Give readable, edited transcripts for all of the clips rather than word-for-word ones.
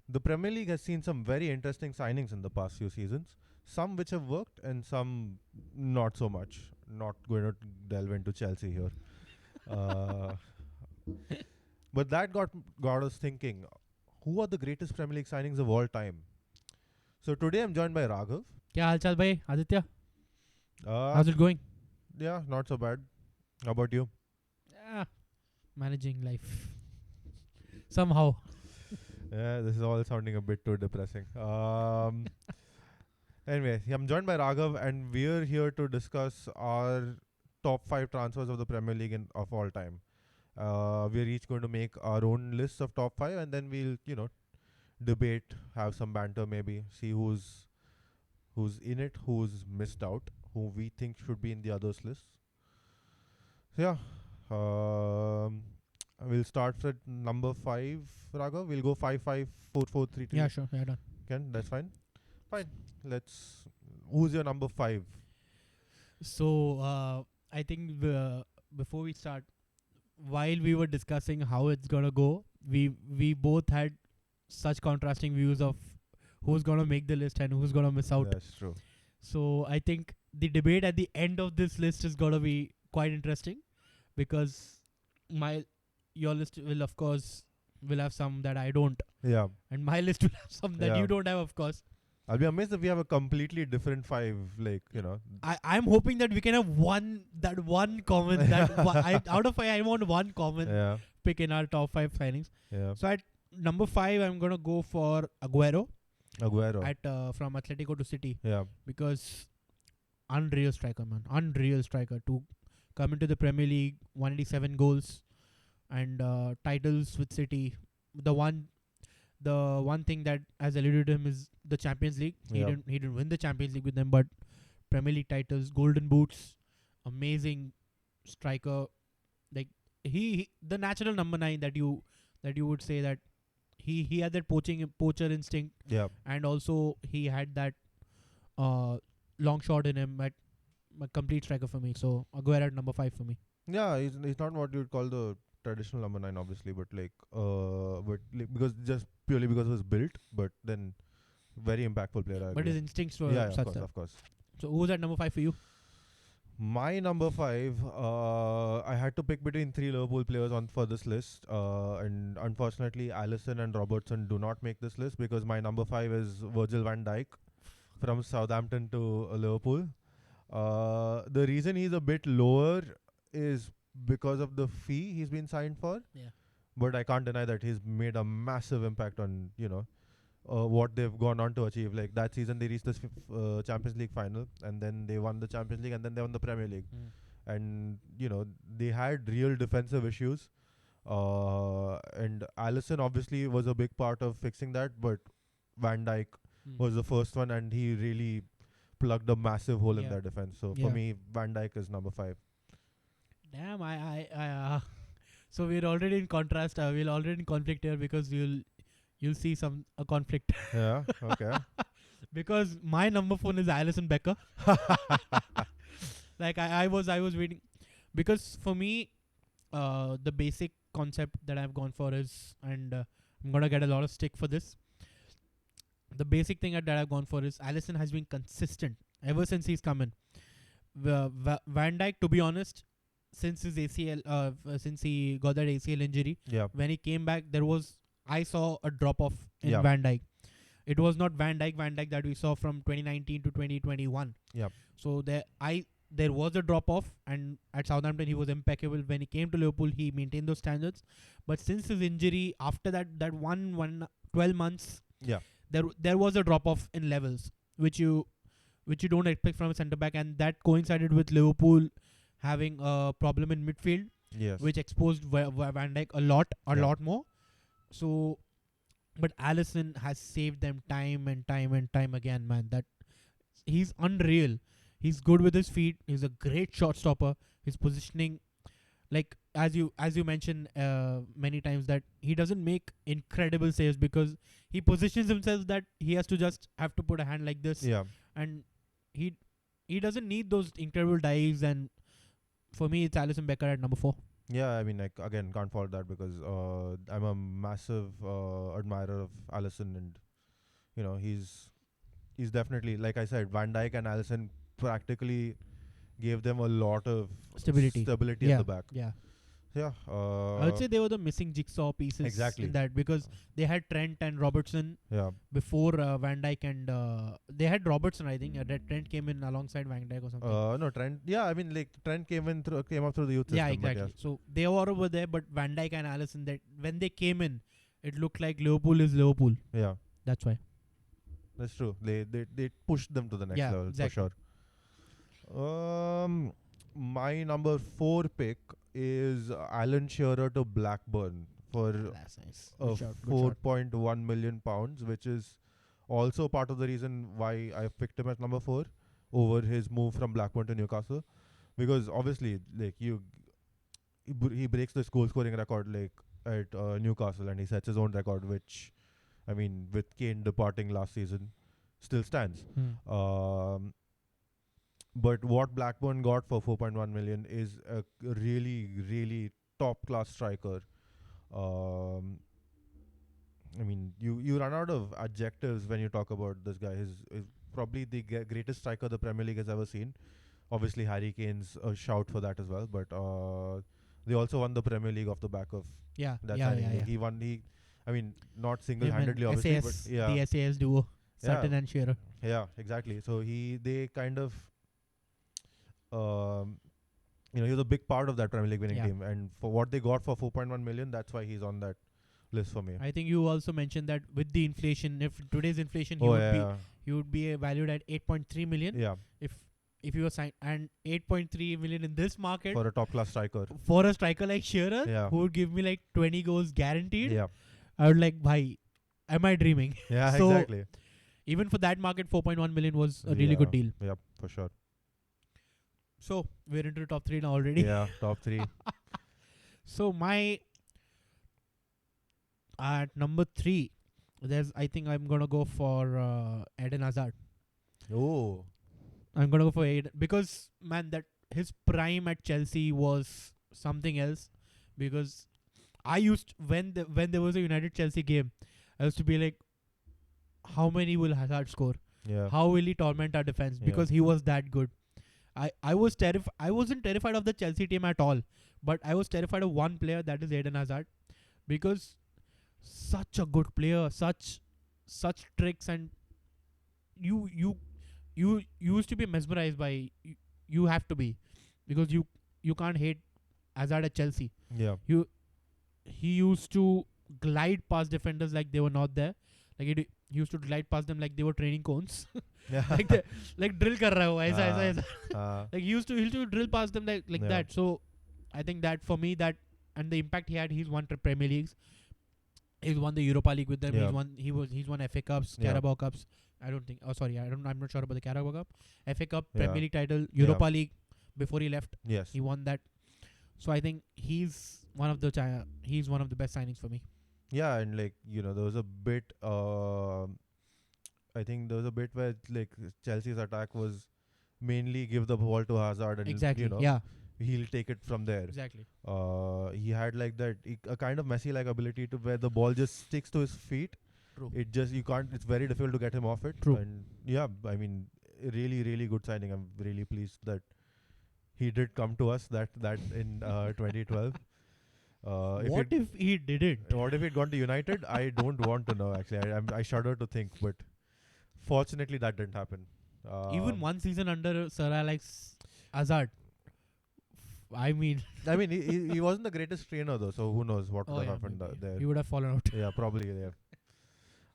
The Premier League has seen some very interesting signings in the past few seasons. Some which have worked and some not so much. Not going to delve into Chelsea here. Uh, but that got us thinking, who are the greatest Premier League signings of all time? So today I'm joined by Raghav. क्या हाल चाल भाई Aditya? Uh, How's it going? yeah, not so bad. How about you? Managing life. Somehow. Yeah, this is all sounding a bit too depressing. Anyway, I'm joined by Raghav, and we're here to discuss our top 5 transfers of the Premier League of all time. We're each going to make our own lists of top 5, and then we'll, debate, have some banter, maybe see who's in it, who's missed out, who we think should be in the others' lists. So yeah, we'll start at number 5, Raghav. We'll go 5-5-4-4-3-2. Yeah, sure. Yeah, done. Can that's fine. Fine. Let's. Who's your number 5? So, I think before we start, while we were discussing how it's gonna go, we both had such contrasting views of who's gonna make the list and who's gonna miss out. That's true. So I think the debate at the end of this list is gonna be quite interesting, because your list will of course will have some that I don't, Yeah. and my list will have some that Yeah. you don't have, of course. I'll be amazed if we have a completely different 5. I'm hoping that we can have one common out of 5 I want one common Yeah. pick in our top 5 signings. Yeah. So at number 5 I'm gonna go for Aguero Aguero. at from Atletico to City, Yeah. because unreal striker, man. Unreal striker to come into the Premier League, 187 goals and titles with City. The one thing that has eluded him is the Champions League. He Yeah. didn't win the Champions League with them, but Premier League titles, golden boots, amazing striker. Like he the natural number 9 that you would say that he had that poacher instinct, Yeah. and also he had that long shot in him. At a complete striker for me. So Aguero at number 5 for me. Yeah. He's not what you'd call the traditional number 9, obviously, but because just purely because it was built, but then very impactful player. I But agree. his instincts were yeah, such of course. So who's at number 5 for you? My number 5, I had to pick between 3 Liverpool players for this list, and unfortunately, Alisson and Robertson do not make this list because my number 5 is Virgil van Dijk from Southampton to Liverpool. The reason he's a bit lower is because of the fee he's been signed for. Yeah. But I can't deny that he's made a massive impact on what they've gone on to achieve. Like that season, they reached the Champions League final, and then they won the Champions League, and then they won the Premier League. And they had real defensive issues, and Alisson obviously was a big part of fixing that. But Van Dijk was the first one, and he really plugged a massive hole in Yeah. their defense. So Yeah. for me, Van Dijk is number 5. Damn, I so we're already in contrast. We're already in conflict here, because you'll see a conflict. Yeah. Okay. Because my number 4 is Alisson Becker. Like I was waiting, because for me, the basic concept that I've gone for is, and I'm gonna get a lot of stick for this. The basic thing that I've gone for is Alisson has been consistent ever since he's come in. Van Dijk, to be honest, since his ACL, since he got that ACL injury, Yeah. when he came back, I saw a drop off in Yeah. Van Dijk. It was not Van Dijk that we saw from 2019 to 2021. Yeah. So there was a drop off, and at Southampton he was impeccable. When he came to Liverpool, he maintained those standards. But since his injury, after that 12 months, Yeah. there was a drop off in levels, which you don't expect from a centre back, and that coincided with Liverpool having a problem in midfield, Yes. which exposed Van Dijk a lot Yeah. more. So, but Alisson has saved them time and time again, man. That he's unreal. He's good with his feet. He's a great shot stopper. His positioning, like as you mentioned many times, that he doesn't make incredible saves because he positions himself that he has to just have to put a hand like this, Yeah. and he doesn't need those incredible dives. And for me, it's Alisson Becker at number 4. Yeah, I mean, like again, can't fault that because I'm a massive admirer of Allison, and he's definitely, like I said, Van Dijk and Allison practically gave them a lot of Stability. stability at Yeah. the back. Yeah. Yeah, I would say they were the missing jigsaw pieces exactly. in that, because they had Trent and Robertson Yeah, before Van Dijk, and they had Robertson, I think. Trent came in alongside Van Dijk or something. no Trent. Yeah, I mean, like Trent came up through the youth Yeah, system, but exactly. So they were over there, but Van Dijk and Allison, that when they came in, it looked like Liverpool is Liverpool. yeah, That's why. that's true. They pushed them to the next Yeah, level exactly. for sure. My number 4 pick is Alan Shearer to Blackburn for That's nice. uh, Good shot. Good shot. 4.1 million pounds, which is also part of the reason why I picked him at number 4 over his move from Blackburn to Newcastle. Because obviously, like he breaks the goal scoring record like at Newcastle, and he sets his own record, which I mean, with Kane departing last season, still stands. Um, but what Blackburn got for 4.1 million is a really, really top class striker. Um, I mean, you run out of adjectives when you talk about this guy. He's probably the greatest striker the Premier League has ever seen. Obviously, Harry Kane's a shout for that as well. But they also won the Premier League off the back of Yeah. that Yeah. signing. Yeah. Like Yeah. he won. I mean, not Him and single-handedly, obviously, but SAS, yeah, the SAS duo, yeah, Sutton and Shearer. yeah, exactly. So they kind of, um, he was a big part of that Premier League winning Yeah. team. And for what they got for 4.1 million, that's why he's on that list for me. I think you also mentioned that with the inflation, if today's inflation, Oh yeah, he would be valued at 8.3 million. yeah, If you were signed, and 8.3 million in this market for a top-class striker. for a striker like Shearer, Yeah. who would give me like 20 goals guaranteed, Yeah, I would like, bhai, am I dreaming? yeah, So exactly. even for that market, 4.1 million was a really good deal. Yeah, for sure. So we're into the top 3 now already. Yeah, top 3. So my at number 3, I think I'm gonna go for Eden Hazard. Oh, I'm gonna go for Eden because, man, that his prime at Chelsea was something else. Because I used, when there was a United Chelsea game, I used to be like, how many will Hazard score? yeah, How will he torment our defense? Yeah. Because he was that good. I wasn't terrified of the Chelsea team at all, but I was terrified of one player, that is Eden Hazard, because such a good player, such tricks, and you used to be mesmerized by, you have to be, because you can't hate Hazard at Chelsea. yeah, He used to glide past defenders like they were not there. Like he used to glide past them like they were training cones. yeah. like drill kar raha ho, aisa. Like he used to drill past them like Yeah. that. So I think that for me, that, and the impact he had, he's won Premier Leagues. He's won the Europa League with them. Yeah. He's won FA Cups, Yeah. Carabao Cups. I'm not sure about the Carabao Cup. FA Cup, Yeah. Premier League title, Europa League before he left. Yes. He won that. So I think he's one of the best signings for me. Yeah, and like there was a bit. I think there was a bit where like Chelsea's attack was mainly give the ball to Hazard, and Exactly. Yeah. he'll take it from there. Exactly. He had like that a kind of Messi-like ability to where the ball just sticks to his feet. True. It just you can't. It's very difficult to get him off it. True. And yeah, I mean, a really really good signing. I'm really pleased that he did come to us. That in 2012. If he didn't? What if he'd gone to United? I don't want to know. Actually, I shudder to think. But fortunately, that didn't happen. Even one season under Sir Alex Hazard. I mean, he wasn't the greatest trainer though. So who knows what would have happened there? He would have fallen out. Yeah, probably there.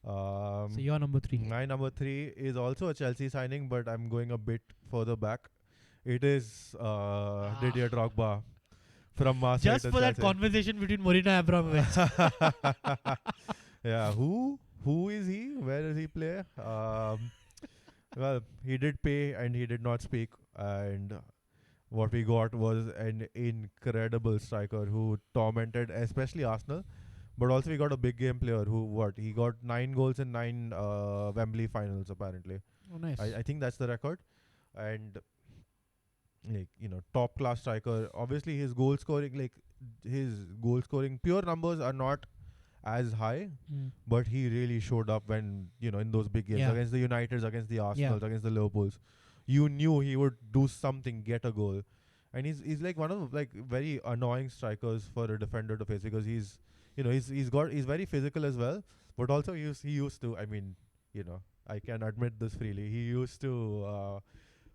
So you're number 3. My number 3 is also a Chelsea signing, but I'm going a bit further back. It is Didier Drogba from Marseille. Just to for that Chelsea. conversation between Mourinho and Abramovich. Yeah, who is he? Where does he play? Well, he did pay and he did not speak, and what we got was an incredible striker who tormented especially Arsenal, but also we got a big game player who he got 9 goals in 9 Wembley finals apparently. Oh, nice. I think that's the record, and like top class striker. Obviously, his goal scoring, pure numbers are not as high, but he really showed up when in those big games Yeah. against the Uniteds, against the Yeah. Arsenals, against the Liverpools. You knew he would do something, get a goal, and he's like one of like very annoying strikers for a defender to face because he's very physical as well, but also he used to, I mean, I can admit this freely, he used to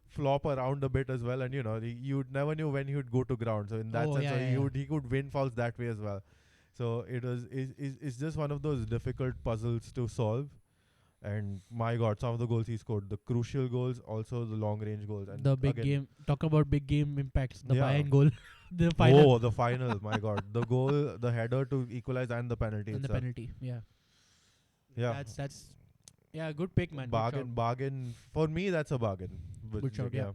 flop around a bit as well, and you never knew when he would go to ground. So in that Oh, sense, yeah, yeah, he could win fouls that way as well. So it's just one of those difficult puzzles to solve. And my God, some of the goals he scored, the crucial goals, also the long range goals, and the big again, game. Talk about big game impacts. The Yeah. Bayern goal, the final, oh, the final, my God, the goal, the header to equalize, and the penalty and the itself. penalty. Yeah. Yeah, That's yeah, good pick, man. bargain for me. That's a bargain. But Good shout, yeah.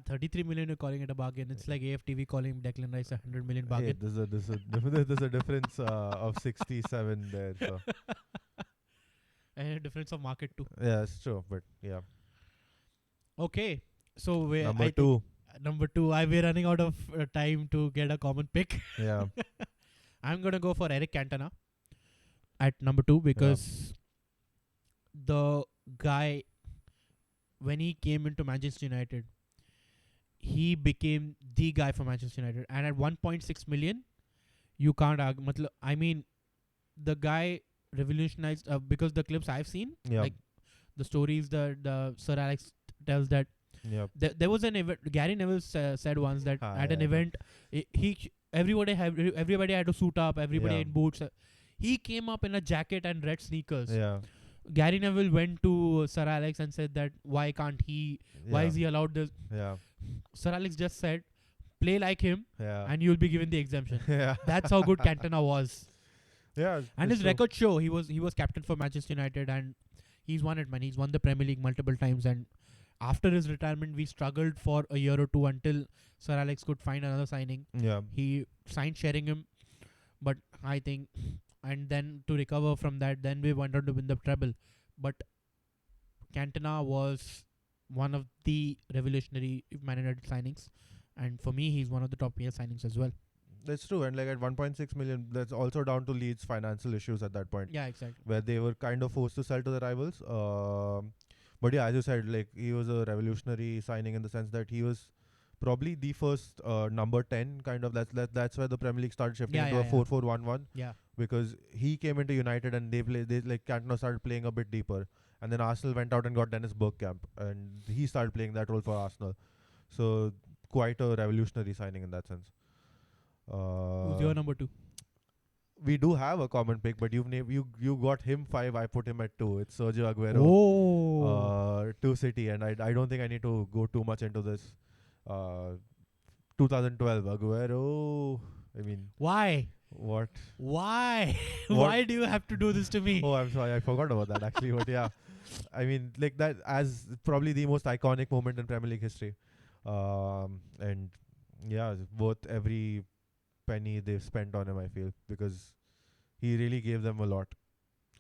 33 million, you're calling it a bargain. It's like AFTV calling Declan Rice 100 million Hey, bargain. there's a difference of 67 there. So And a difference of market too. yeah, it's true. But yeah, Okay, so number two. Number two, we're running out of time to get a common pick. Yeah, I'm gonna go for Eric Cantona at number two because the guy, when he came into Manchester United, he became the guy for Manchester United. And at 1.6 million, you can't argue. I mean, the guy revolutionized because the clips I've seen, yeah, like the stories that the Sir Alex tells that yeah. there was an event. Gary Neville said once that at an yeah. event, everybody had to suit up, everybody Yeah. in boots. He came up in a jacket and red sneakers. Yeah, Gary Neville went to Sir Alex and said that why can't he? Why is he allowed this? Yeah, Sir Alex just said, play like him, yeah, and you'll be given the exemption. yeah. That's how good Cantona was. Yeah, And it's his true. record show, he was captain for Manchester United, and he's won it, man. He's won the Premier League multiple times, and after his retirement, we struggled for a year or two until Sir Alex could find another signing. Yeah, He signed Sheringham, but I think, and then to recover from that, then we went on to win the treble. But Cantona was one of the revolutionary Man United signings, and for me, he's one of the top PL signings as well. that's true. And like at 1.6 million, that's also down to Leeds' financial issues at that point, Yeah, exactly. where they were kind of forced to sell to the rivals. But yeah, as you said, like he was a revolutionary signing in the sense that he was probably the first number 10 kind of. That's where the Premier League started shifting Yeah, into yeah, a 4-4-1-1 Yeah. because he came into United and they like Cantona started playing a bit deeper, and then Arsenal went out and got Dennis Bergkamp and he started playing that role for Arsenal. So quite a revolutionary signing in that sense. Who's your number two? We do have a common pick, but you got him 5. I put him at 2. It's Sergio Aguero. Oh. To City, and I don't think I need to go too much into this. 2012 Aguero. I mean, Why? what? Why? What? Why do you have to do this to me? Oh, I'm sorry, I forgot about that actually. But yeah, I mean, like that as probably the most iconic moment in Premier League history. And yeah, worth every penny they've spent on him, I feel, because he really gave them a lot.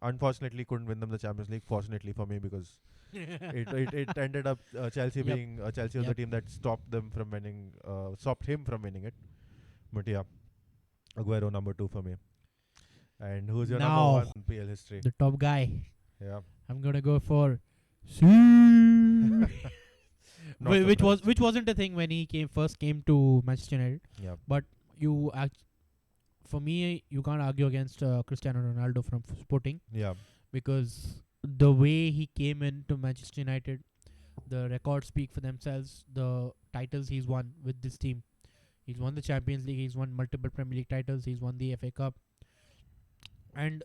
Unfortunately, couldn't win them the Champions League. Fortunately for me, because it ended up Chelsea Yep. being Chelsea was the Yep. team that stopped him from winning it. But yeah, Aguero number 2 for me. And who's your Now, number 1 in PL history? The top guy. Yeah, I'm gonna go for Not which wasn't a thing when he first came to Manchester United. yeah, For me, you can't argue against Cristiano Ronaldo from Sporting yeah, because the way he came into Manchester United, the records speak for themselves. The titles he's won with this team, he's won the Champions League, he's won multiple Premier League titles, he's won the FA Cup, and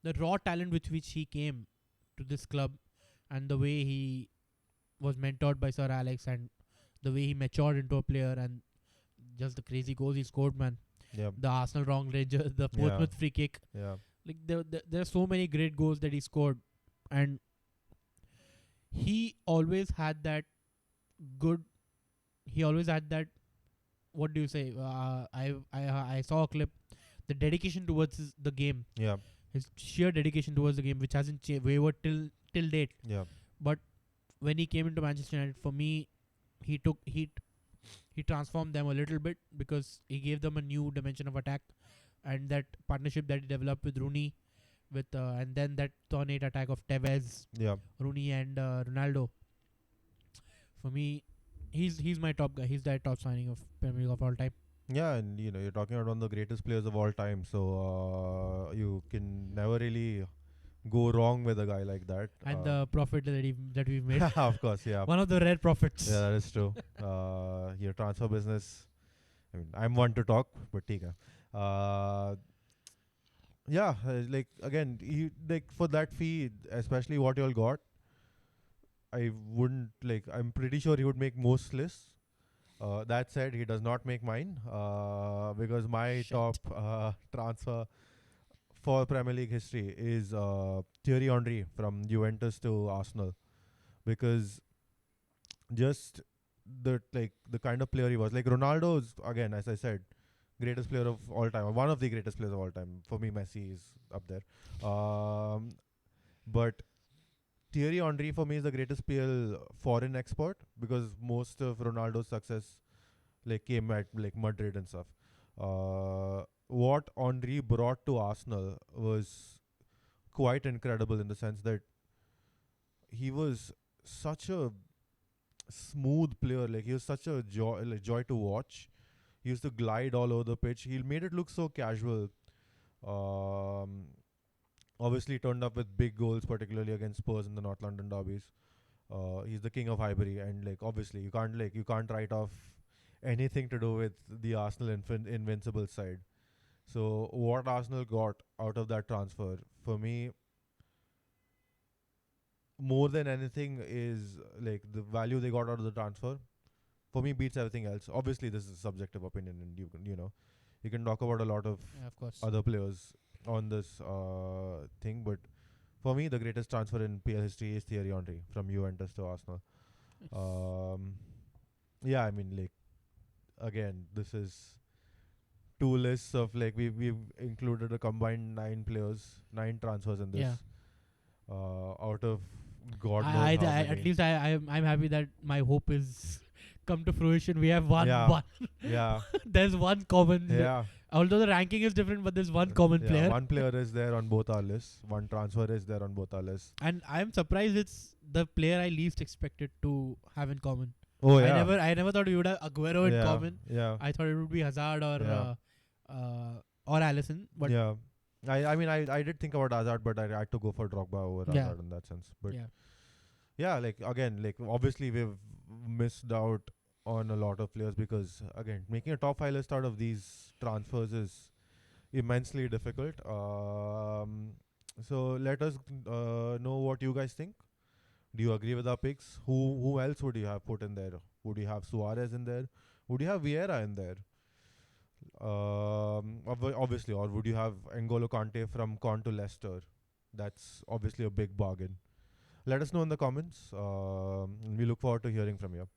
the raw talent with which he came to this club, and the way he was mentored by Sir Alex, and the way he matured into a player, and just the crazy goals he scored, man. yeah, The Arsenal wrong ranger, the Portsmouth free kick. yeah, Like there are so many great goals that he scored, and he always had that good. He always had that. What do you say? I saw a clip. The dedication towards the game, yeah, his sheer dedication towards the game, which hasn't wavered till date. yeah, But when he came into Manchester United, for me, he took he transformed them a little bit because he gave them a new dimension of attack, and that partnership that he developed with Rooney, with and then that tornado attack of Tevez, Yeah. Rooney, and Ronaldo. For me, he's my top guy. He's the top signing of Premier League of all time. Yeah, and you're talking about one of the greatest players of all time, so you can never really go wrong with a guy like that. And the profit that we've made. Of course, yeah. One of the rare profits. Yeah, that is true. Your transfer business. I mean, I'm one to talk, but take yeah, like again, like for that fee, especially what you all got, I wouldn't like. I'm pretty sure he would make most lists. That said, he does not make mine because my Shit. top transfer for Premier League history is Thierry Henry from Juventus to Arsenal, because just the kind of player he was. Like Ronaldo is, again, as I said, greatest player of all time, or one of the greatest players of all time. For me, Messi is up there. But Thierry Henry for me is the greatest PL foreign export, because most of Ronaldo's success like came at like Madrid and stuff. What Henry brought to Arsenal was quite incredible in the sense that he was such a smooth player. Like he was such a joy to watch. He used to glide all over the pitch. He made it look so casual. Obviously turned up with big goals, particularly against Spurs in the North London derbies. He's the king of Highbury, and like obviously you can't write off anything to do with the Arsenal invincible side. So what Arsenal got out of that transfer, for me, more than anything, is like the value they got out of the transfer. For me, beats everything else. Obviously, this is a subjective opinion, and you can talk about a lot of Yeah, of course. other players on this thing, but for me, the greatest transfer in PL history is Thierry Henry from Juventus to Arsenal. Yeah, I mean, like again, this is two lists of like we've included a combined 9 transfers in this. Yeah. Out of God knows I, how I, many. at least I'm happy that my hope is come to fruition. We have one. Yeah. one. Yeah, There's one common. yeah. Although the ranking is different, but there's one common Yeah, player. one player is there on both our lists. One transfer is there on both our lists. And I'm surprised it's the player I least expected to have in common. Oh yeah. I never thought we would have Aguero in yeah. common. Yeah. I thought it would be Hazard or Alisson. But yeah. I mean I did think about Hazard, but I had to go for Drogba over Yeah. Hazard in that sense. But yeah. like again, like obviously we've missed out on a lot of players, because again, making a top 5 list out of these transfers is immensely difficult. So let us know what you guys think. Do you agree with our picks? Who else would you have put in there? Would you have Suarez in there? Would you have Vieira in there? Obviously, or would you have N'Golo Kante from Con to Leicester? That's obviously a big bargain. Let us know in the comments. We look forward to hearing from you.